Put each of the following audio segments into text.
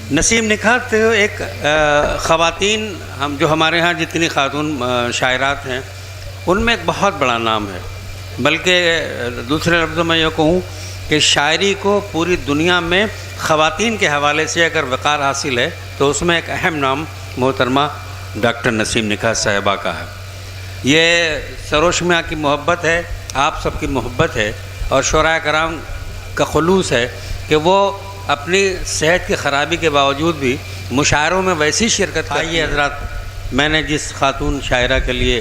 नसीम निखात एक ख़वातीन हम जो हमारे यहाँ जितनी खातून शायरात हैं उनमें एक बहुत बड़ा नाम है। बल्कि दूसरे लफ्ज़ों में ये कहूँ कि शायरी को पूरी दुनिया में ख़वातीन के हवाले से अगर वक़ार हासिल है तो उसमें एक अहम नाम मोहतरमा डॉक्टर नसीम निखात साहिबा का है। ये सरोश मियाँ की मोहब्बत है, आप सबकी मोहब्बत है और शुराए कराम का खुलूस है कि वो अपनी सेहत की ख़राबी के बावजूद भी मुशायरों में वैसी शिरकत करती है। हज़रात, मैंने जिस खातून शायरा के लिए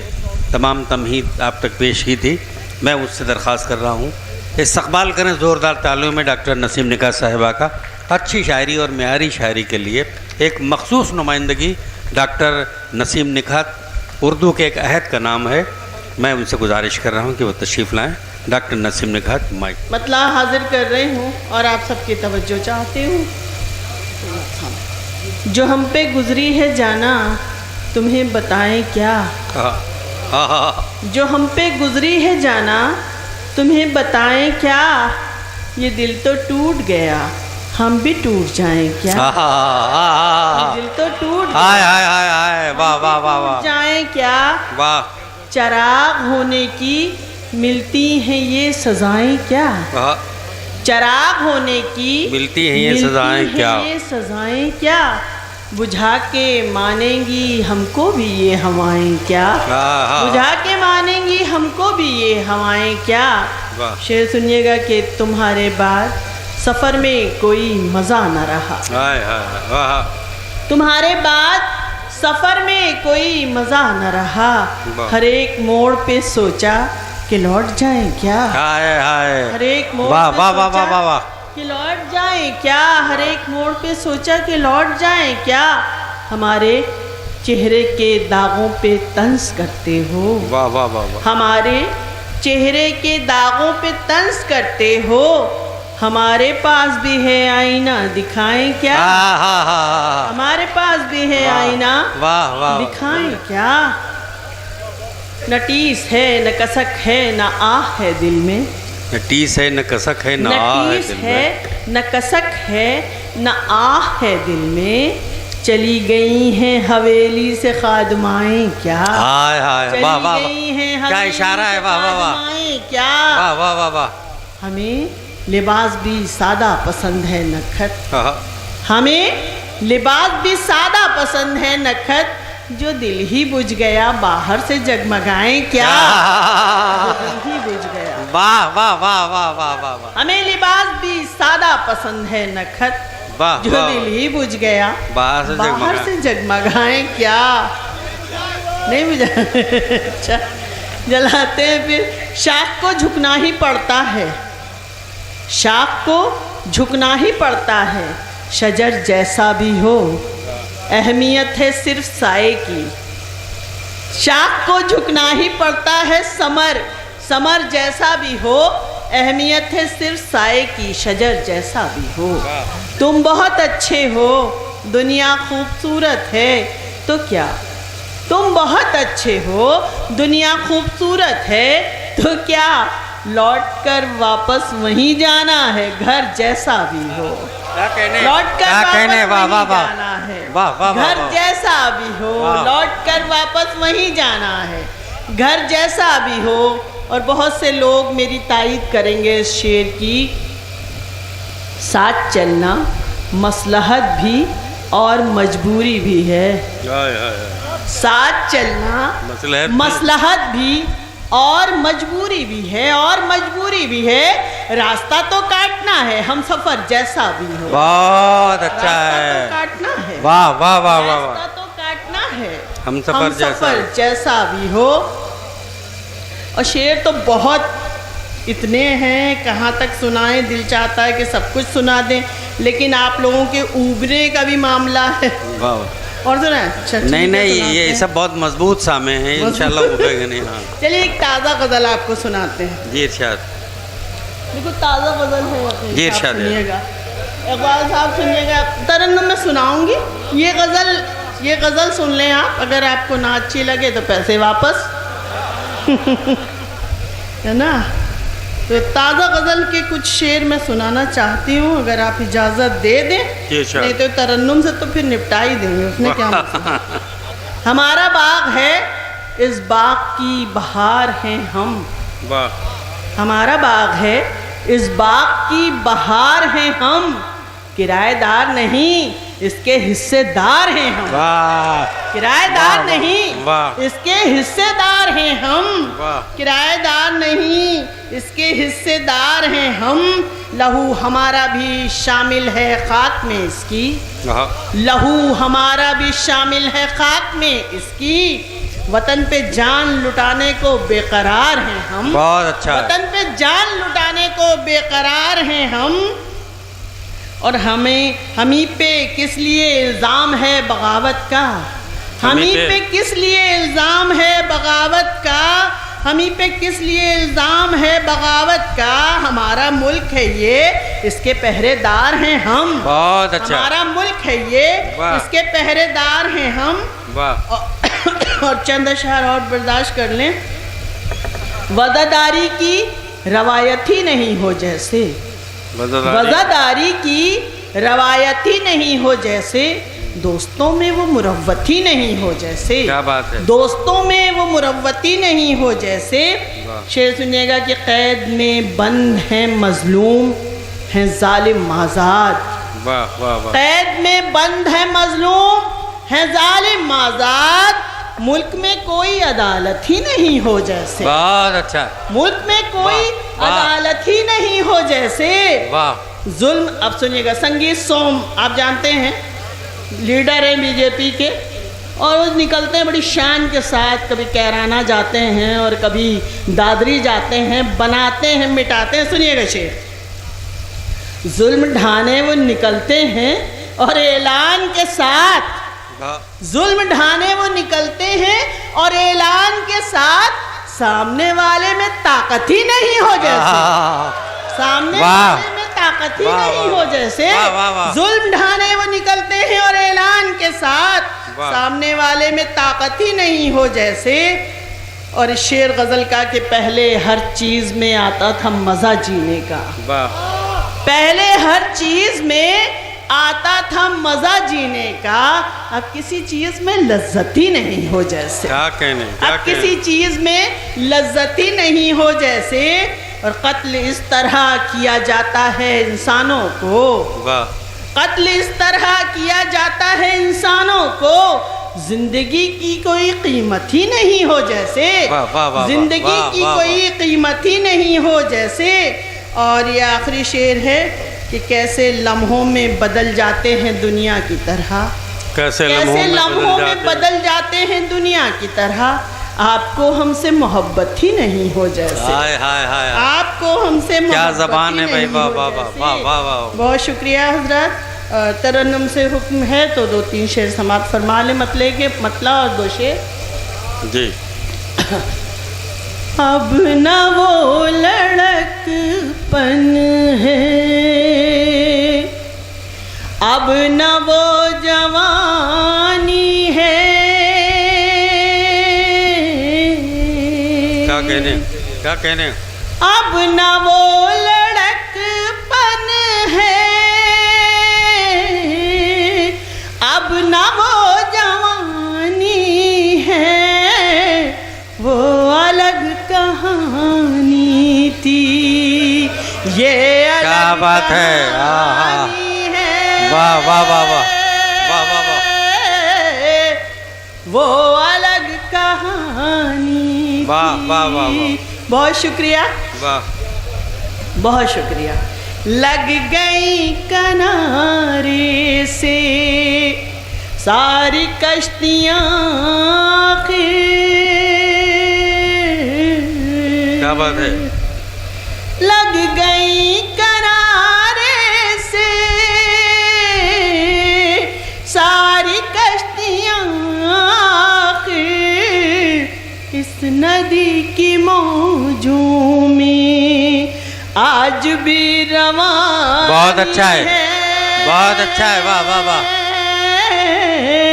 तमाम तमहीद आप तक पेश की थी, मैं उससे दरख्वास्त कर रहा हूँ इस्तक़बाल करें ज़ोरदार तालियों में डॉक्टर नसीम निखात साहिबा का। अच्छी शायरी और मेयारी शायरी के लिए एक मखसूस नुमाइंदगी डॉक्टर नसीम निखात, उर्दू के एक अहद का नाम है। मैं उनसे गुजारिश कर रहा हूँ कि वो तशरीफ़ लाएँ। Doctor Naseem Nikhat, mic. मतला हाजिर कर रही हूँ और आप सबकी तवज्जो चाहती हूँ। जो हम पे गुजरी है जाना तुम्हें बताएं क्या, जो हम पे गुजरी है जाना तुम्हें बताएं क्या, ये दिल तो टूट गया हम भी टूट जाएं क्या, दिल तो टूट हाय वाह वाह वाह वाह जाएं क्या, वाह। चराग होने की मिलती हैं ये सजाएं क्या, चराग होने की मिलती हैं ये सजाएं क्या, ये सजाएं क्या, बुझा के मानेंगी हमको भी ये हवाएं क्या, बुझा के मानेंगी हमको भी ये हवाएं क्या। शेर सुनिएगा कि तुम्हारे बाद सफ़र में कोई मज़ा न रहा, तुम्हारे बाद सफ़र में कोई मज़ा न रहा, हर एक मोड़ पे सोचा कि लौट जाएं क्या, हर एक मोड़ पे सोचा कि लौट जाएं क्या, हर एक मोड़ पे सोचा कि लौट जाएं क्या, हमारे चेहरे के दागों पे तंज करते हो, वाह वाह वाह, हमारे चेहरे के दागों पे तंज करते हो, हमारे पास भी है आईना दिखाएं क्या, हमारे पास भी है आईना दिखाएं क्या, न टीस है न कसक है न आह है दिल में, न टीस है न कसक है न आह है दिल में, न कसक है न आह है दिल में, चली गई हैं हवेली से खादमाएं क्या, वाह वाह, क्या इशारा है, वाह वाह वाह, क्या वाह वाह वाह वाह। हमें लिबास भी सादा पसंद है नखत, हमें लिबास भी सादा पसंद है नखत, जो दिल ही बुझ गया बाहर से जगमगाएं क्या, जो दिल ही बुझ गया, वाह वाह वाह वाह वाह वाह। हमें लिबास भी सादा पसंद है नखत, जो दिल ही बुझ गया बाहर से जगमगाएं क्या। नहीं बुझा? अच्छा, जलाते हैं फिर। शाख को झुकना ही पड़ता है, शाख को झुकना ही पड़ता है, शजर जैसा भी हो अहमियत है सिर्फ साए की, शाख को झुकना ही पड़ता है, समर जैसा भी हो अहमियत है सिर्फ साए की, शजर जैसा भी हो। तुम बहुत अच्छे हो, दुनिया खूबसूरत है तो क्या, तुम बहुत अच्छे हो, दुनिया खूबसूरत है तो क्या, लौट कर वापस वहीं जाना है घर जैसा भी हो, लौट कर वापस वहीं जाना है घर जैसा भी हो, लौट कर वापस वहीं जाना है घर जैसा भी हो। और बहुत से लोग मेरी तायीद करेंगे इस शेर की। साथ चलना मसलहत भी और मजबूरी भी है, साथ चलना मसलहत भी और मजबूरी भी है, और मजबूरी भी है, रास्ता तो काटना है हम सफ़र जैसा भी हो। बहुत अच्छा है, तो काटना है, वाह वाह वाह वाह, रास्ता तो काटना है हम सफ़र जैसा भी हो। और शेर तो बहुत इतने हैं, कहाँ तक सुनाएं, दिल चाहता है कि सब कुछ सुना दें, लेकिन आप लोगों के उबरे का भी मामला है। और सुना अच्छा, नहीं ये सब बहुत मजबूत सामे हैं, इंशाल्लाह उबरेगा नहीं। हाँ चलिए एक ताज़ा गज़ल आपको सुनाते हैं। जी इरशाद। देखो ताज़ा गज़ल है, जी इरशाद। सुनिएगा इकबाल साहब, सुनिएगा। तरन्नुम में सुनाऊंगी, ये गज़ल सुन लें आप, अगर आपको ना अच्छी लगे तो पैसे वापस है ना। तो ताज़ा गज़ल के कुछ शेर मैं सुनाना चाहती हूँ, अगर आप इजाज़त दे दें। नहीं तो तरन्नुम से तो फिर निपटा ही देंगे, उसमें क्या मतलब। हमारा बाग है, इस बाग की बहार हैं हम। हमारा बाग है, इस बाग की बहार हैं हम, किराएदार नहीं इसके हिस्सेदार हैं हम। किराएदार नहीं इसके हिस्सेदार हैं हम, किराएदार नहीं इसके हिस्सेदार हैं हम। लहू हमारा भी शामिल है खाक में इसकी, लहू हमारा भी शामिल है खाक में इसकी। वतन पे जान लुटाने को बेकरार हैं हम। बहुत अच्छा। वतन पे जान लुटाने को बेकरार हैं हम। और हमी पे किस लिए इल्ज़ाम है बगावत का, हमी पे किस लिए इल्ज़ाम है बगावत का, हमी पे किस लिए इल्ज़ाम है बगावत का। हमारा मुल्क है ये, इसके पहरेदार हैं हम। बहुत अच्छा। हमारा मुल्क है ये, इसके पहरेदार हैं हम। और चंद अशआर और बर्दाश्त कर लें। वज़ादारी की रवायत ही नहीं हो जैसे, वज़ादारी की रवायत ही नहीं हो जैसे, दोस्तों में वो मुरव्वती नहीं हो जैसे। क्या बात है। दोस्तों में वो मुरव्वती नहीं हो जैसे। शेर सुनिएगा कि कैद में बंद हैं मजलूम हैं जालिम आज़ाद। कैद में बंद है मजलूम है जालिम आज़ाद, मुल्क में कोई अदालत ही नहीं हो जैसे। बहुत अच्छा। मुल्क में कोई अदालत ही नहीं हो जैसे। जुल्म। अब सुनिएगा, संगीत सोम आप जानते हैं, लीडर हैं बीजेपी के, और वो निकलते हैं बड़ी शान के साथ, कभी कैराना जाते हैं और कभी दादरी जाते हैं, बनाते हैं मिटाते हैं। सुनिएगा शेर, जुल्म ढाने वो निकलते हैं और ऐलान के साथ, जुल्म ढाने वो निकलते हैं और ऐलान के साथ, सामने वाले में ताकत ही नहीं हो जैसे। सामने वाले में ताकत ही नहीं हो जैसे। जुल्म ढाने वो निकलते हैं और ऐलान के साथ, सामने वाले में ताकत ही नहीं हो जैसे। और शेर गजल का कि पहले हर चीज में आता था मजा जीने का, पहले हर चीज में आता था मजा जीने का, अब किसी चीज में लज्जत ही नहीं हो जैसे। क्या कहने, अब किसी चीज में लज्जत ही नहीं हो जैसे। और कत्ल इस तरह किया जाता है इंसानों को, कत्ल इस तरह किया जाता है इंसानों को, जिंदगी की कोई कीमत ही नहीं हो जैसे। जिंदगी की कोई कीमत ही नहीं हो जैसे। और ये आखिरी शेर है कि कैसे लम्हों में बदल जाते हैं दुनिया की तरह, कैसे लम्हों में बदल जाते हैं दुनिया की तरह। आपको हमसे मोहब्बत ही नहीं हो जैसे। आपको हमसे क्या ज़बान है भाई। वाह वाह वाह वाह वाह। बहुत शुक्रिया हजरत। तरन्नुम से हुक्म है तो 2-3 शेर समाप्त फरमा ले, मतले के मतला और 2 शेर जी। अब न वो लड़कपन है, अब न वो जवानी है। क्या कहने, अब न वो लड़कपन है, अब न वो जवानी है, वो अलग कहानी थी, ये क्या बात है। वाह वाह वाह वाह वाह वाह। वो अलग कहानी। वाह वाह वाह। बहुत शुक्रिया, वाह बहुत शुक्रिया। लग गई किनारे से सारी कश्तियाँ, क्या बात है। लग गई किनारे से सारी कश्तियाँ, इस नदी की मौजों में आज भी रवां। बहुत अच्छा है, बहुत अच्छा है। वाह वाह वाह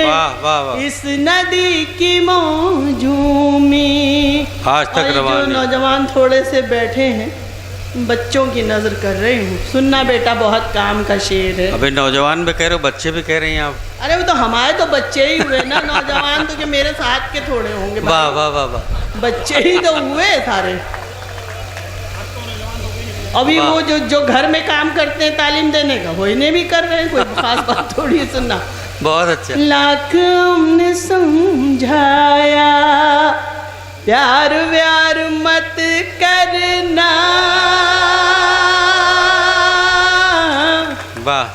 वाह वाह वाह। इस नदी की मौजों में आज तक जो नौजवान थोड़े से बैठे हैं, बच्चों की नजर कर रही हूँ। सुनना बेटा, बहुत काम का शेर है। अबे नौजवान भी कह रहे हो, बच्चे भी कह रही हैं आप। अरे वो तो हमारे तो बच्चे ही हुए ना, नौजवान तो कि मेरे साथ के थोड़े होंगे। वाह वाह वाह वाह, बच्चे ही तो हुए सारे। अभी वो जो घर में काम करते हैं तालीम देने का, वो इन्हें भी कर रहे हैं, कोई खास बात थोड़ी है। सुनना, बहुत अच्छा। लाख हमने समझाया, प्यार व्यार मत करना। वाह।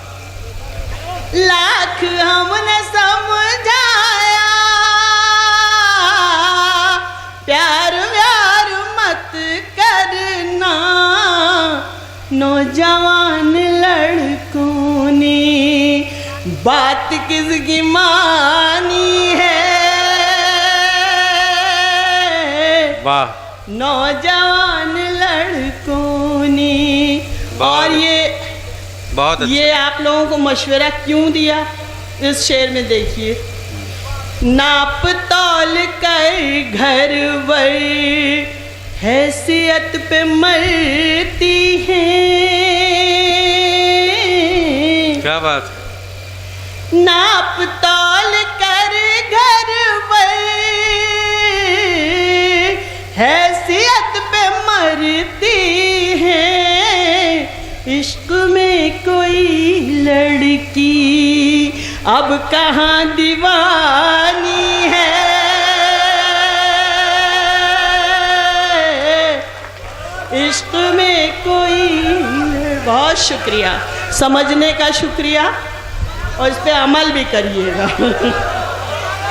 लाख हमने समझाया, प्यार व्यार मत करना। नौजवान लड़कों ने बात किसकी मानी है। वाह। नौजवान लड़कों ने। और ये बहुत अच्छा। ये आप लोगों को मशवरा क्यों दिया, इस शेर में देखिए। नाप तौल कर घर वर हैसियत पे मरती है। क्या बात। नाप तौल कर घर वर हैसियत पे मरती है। इश्क में कोई लड़की अब कहाँ दीवानी है। इश्क में कोई। बहुत शुक्रिया, समझने का शुक्रिया, और इस पे अमल भी करिएगा।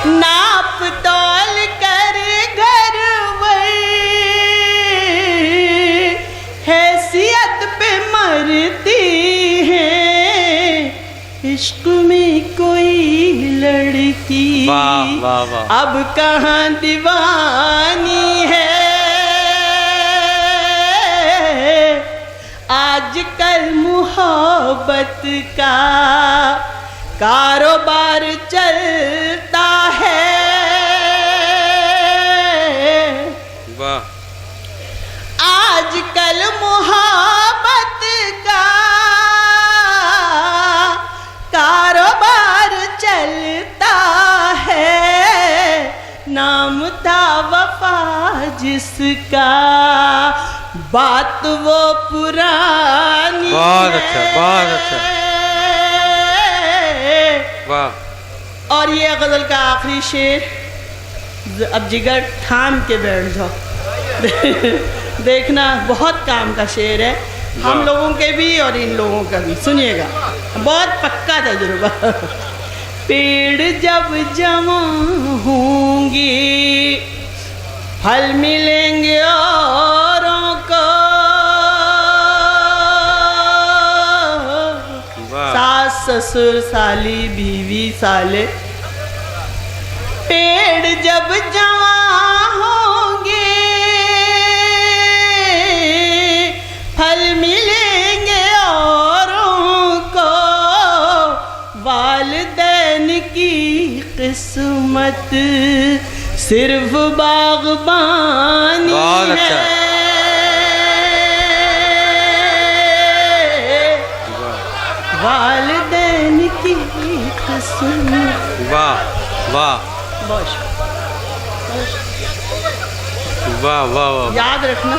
नाप तौल कर घर वर हैसियत पे मरती है। इश्क में कोई लड़की वाह वाह वाह, अब कहाँ दीवानी है। आजकल मोहब्बत का कारोबार चलता है। वाह। आजकल मोहब्बत का कारोबार चलता है। नाम था वफा जिसका, बात वो पुरानी। बहुत अच्छा, बहुत अच्छा। वाह। और ये गजल का आखिरी शेर, अब जिगर थाम के बैठ जाओ। देखना, बहुत काम का शेर है, हम लोगों के भी और इन लोगों का भी। सुनिएगा, बहुत पक्का तजुर्बा। पेड़ जब जमा होंगे फल मिलेंगे औरों को। सास ससुर साली बीवी साले। पेड़ जब जमा होंगे फल मिलेंगे औरों को। वालिदैन की किस्मत सिर्फ बागबानी। बहुत अच्छा। वालिदैन की किस्मत। वाह वाह वाह वाह वाह। याद रखना,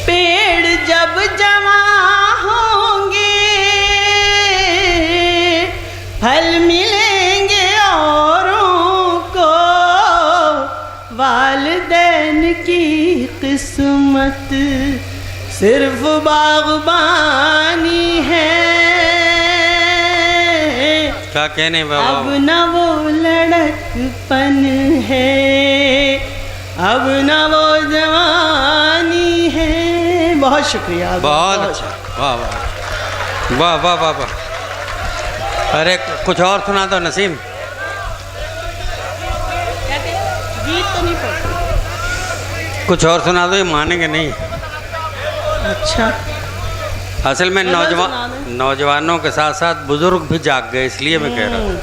पेड़ जब जमा होंगे फल मिलेंगे औरों को। वालिदैन की किस्मत सिर्फ बागबानी है। क्या कहने बाबा। अब न वो लड़कपन है, अब न वो जवानी है। बहुत शुक्रिया। बहुत अच्छा। वाह वाह वाह वाह वाह वाह। अरे कुछ और सुना दो नसीम। गीत तो नहीं पढ़ते। कुछ और सुना दो, ये मानेंगे नहीं। अच्छा, असल में नौजवानों के साथ साथ बुजुर्ग भी जाग गए, इसलिए मैं कह रहा हूँ।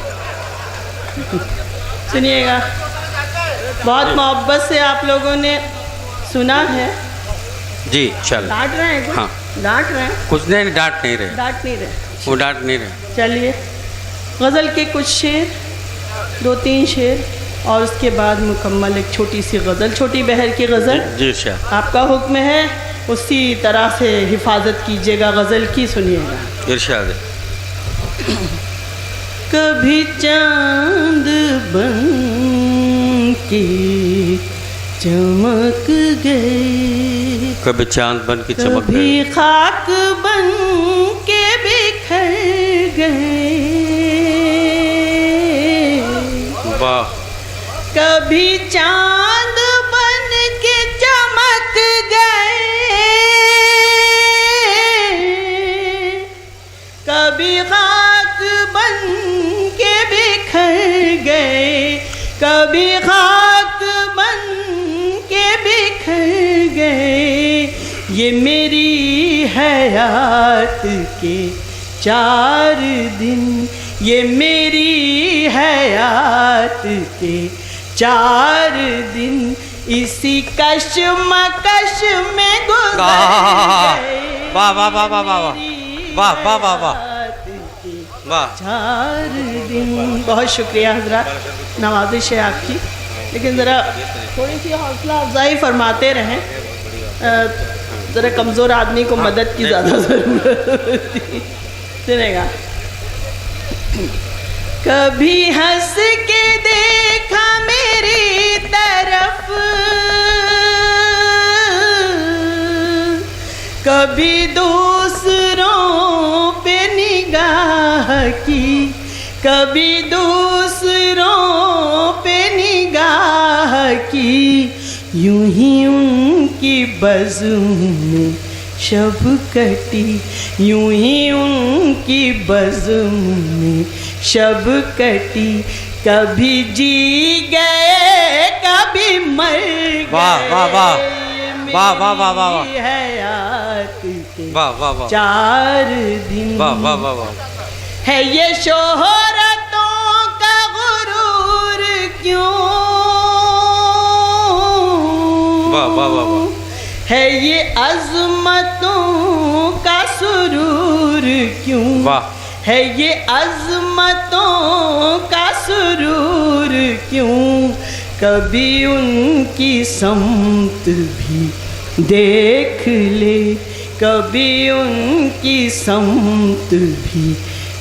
सुनिएगा, बहुत मोहब्बत से आप लोगों ने सुना है जी। चल डांट रहे हैं? हाँ डांट रहे हैं? कुछ नहीं, डांट नहीं रहे, डांट नहीं रहे, वो डांट नहीं रहे। चलिए गज़ल के कुछ शेर, 2-3 शेर और उसके बाद मुकम्मल एक छोटी सी गज़ल, छोटी बहर की गज़ल। जी शाह, आपका हुक्म है, उसी तरह से हिफाजत कीजिएगा गज़ल की। सुनिएगा। इरशाद। कभी चांद बन के चमक गए, कभी चांद बन के चमक गए, कभी खाक बन के बिखर गए। वाह। कभी चांद बन के चमक गए, कभी खाक बन के बिखर गए, कभी खाक बन के बिखर गए। ये मेरी हयात के 4 दिन, ये मेरी हयात के 4 दिन इसी कश्मकश में गुजर गए। वाह वाह वाह वाह वाह वाह वाह वाह वाह वाह। 4 दिन। बहुत शुक्रिया हजरात, नवाजिश है आपकी, लेकिन ज़रा थोड़ी सी हौसला अफजाई फरमाते रहें। ज़रा कमज़ोर आदमी को मदद की ज़्यादा ज़रूरत होती। सुनेगा। कभी हंस के देखा मेरी तरफ, कभी दूसरों पे निगाह की, कभी दूसरों पे निगाह की। यूं ही उनकी बज़्म में शब कटी, यूं ही उनकी बज़्म में शब कटी। कभी जी गए कभी मर गए। वाह वाह वाह वाह वाह वाह वाह हयात के वाह वाह वाह 4 दिन। वाह वाह वाह वाह। है ये शोहरतों का गुरूर क्यों, वाह वाह वाह वाह। है ये अज़मतों का सुरूर क्यों, वाह। है ये अज़मतों का सुरूर क्यों। कभी उनकी समत भी देख ले, कभी उनकी समत भी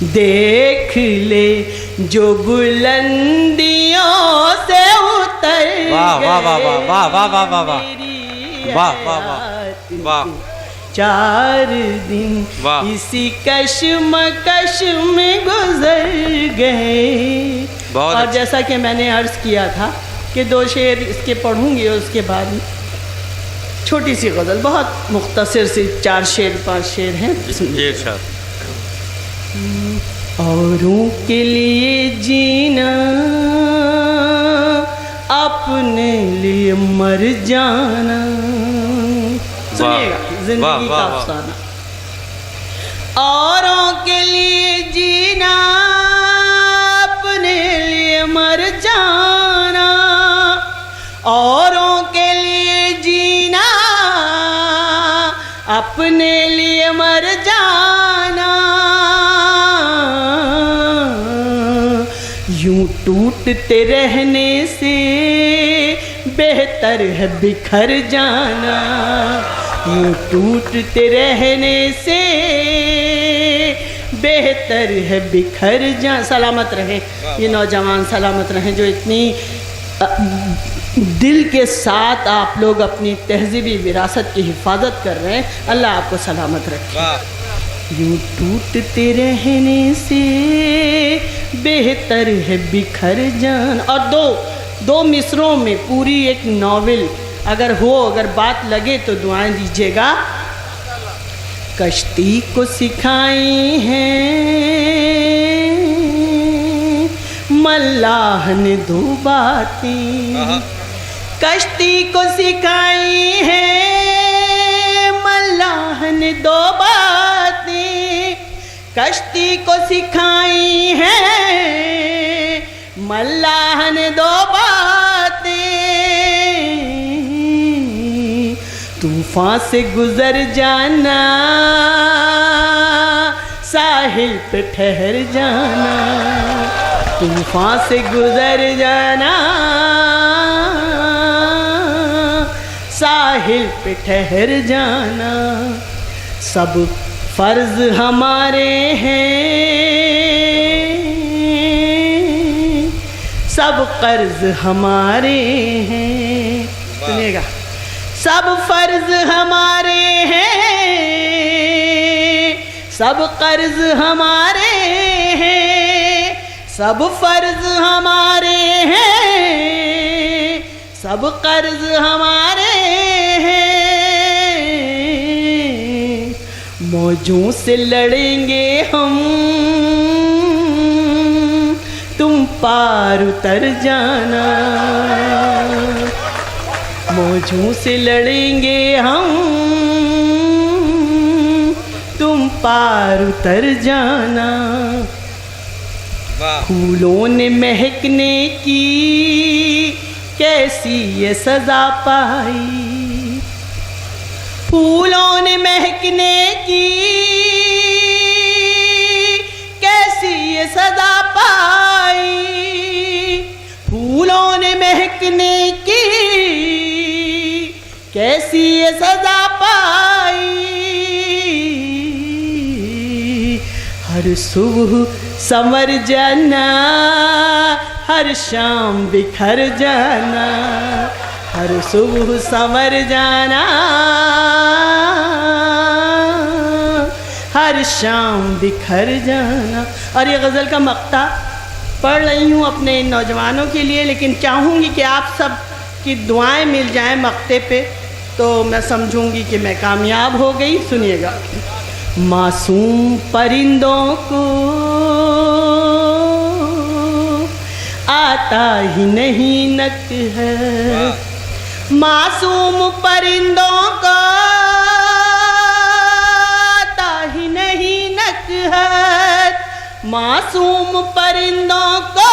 देख ले, जो बुलंदियों से उतर गए। वाह वाह वाह वाह वाह वाह वाह वाह वाह वाह वाह वाह। 4 दिन वाह। इसी कश्मकश में गुजर गए। और जैसा कि मैंने अर्ज़ किया था कि 2 शेर इसके पढ़ूंगी और उसके बाद छोटी सी गज़ल, बहुत मुख्तसर सी 4 शेर 5 शेर हैं। औरों के लिए जीना, अपने लिए मर जाना। सुनिएगा, जिंदगी का अफसाना। औरों के लिए जीना, अपने लिए मर जाना। औरों के लिए जीना, अपने लिए मर जाना। यूं टूटते रहने से बेहतर है बिखर जाना। यूं टूटते रहने से बेहतर है बिखर जा। सलामत रहे ये नौजवान, सलामत रहें जो इतनी दिल के साथ आप लोग अपनी तहज़ीबी विरासत की हिफाजत कर रहे हैं। अल्लाह आपको सलामत रखे। यूं टूटते रहने से बेहतर है बिखर जान। और दो मिसरों में पूरी एक नॉवेल अगर हो, अगर बात लगे तो दुआएं दीजिएगा। कश्ती को सिखाई हैं मल्लाह ने 2 बातें। कश्ती को सिखाई हैं मल्लाह ने 2 बातें। कश्ती को सिखाई हैं मल्लाह ने 2 बातें। तूफान से गुजर जाना, साहिल पे ठहर जाना, तूफान से गुजर जाना, साहिल पे ठहर जाना। सब फर्ज हमारे हैं, सब कर्ज हमारे हैं। सुनिएगा, सब फर्ज हमारे हैं, सब कर्ज हमारे हैं, सब फर्ज हमारे हैं, सब कर्ज हमारे हैं। मौजों से लड़ेंगे हम, तुम पार उतर जाना। मौजों से लड़ेंगे हम, तुम पार उतर जाना। फूलों ने महकने की कैसी ये सजा पाई, फूलों ने महकने की कैसी ये सजा पाई, फूलों ने महकने की कैसी ये सजा पाई। हर सुबह संवर जाना, हर शाम बिखर जाना, हर सुबह संवर जाना, हर शाम बिखर जाना। और ये गज़ल का मक्ता पढ़ रही हूँ अपने नौजवानों के लिए, लेकिन चाहूँगी कि आप सब की दुआएं मिल जाएं मक्ते पे, तो मैं समझूंगी कि मैं कामयाब हो गई। सुनिएगा। मासूम परिंदों को आता ही नहीं नकहत, मासूम परिंदों को आता ही नहीं नकहत, मासूम परिंदों को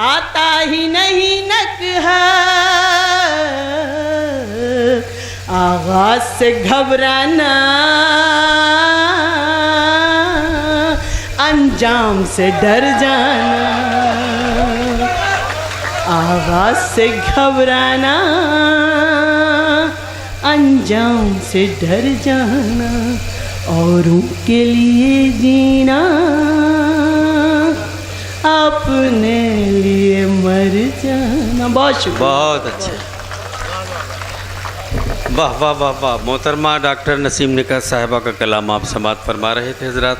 आता ही नहीं नकहत। आगाज से घबराना, अंजाम से डर जाना, आगाज से घबराना, अंजाम से डर जाना, औरों के लिए जीना, अपने लिए मर जाना। बहुत अच्छे, वाह वाह वाह वाह। मोहतरमा डॉक्टर नसीम निकात साहिबा का कलाम आप समाअत फरमा रहे थे हजरात।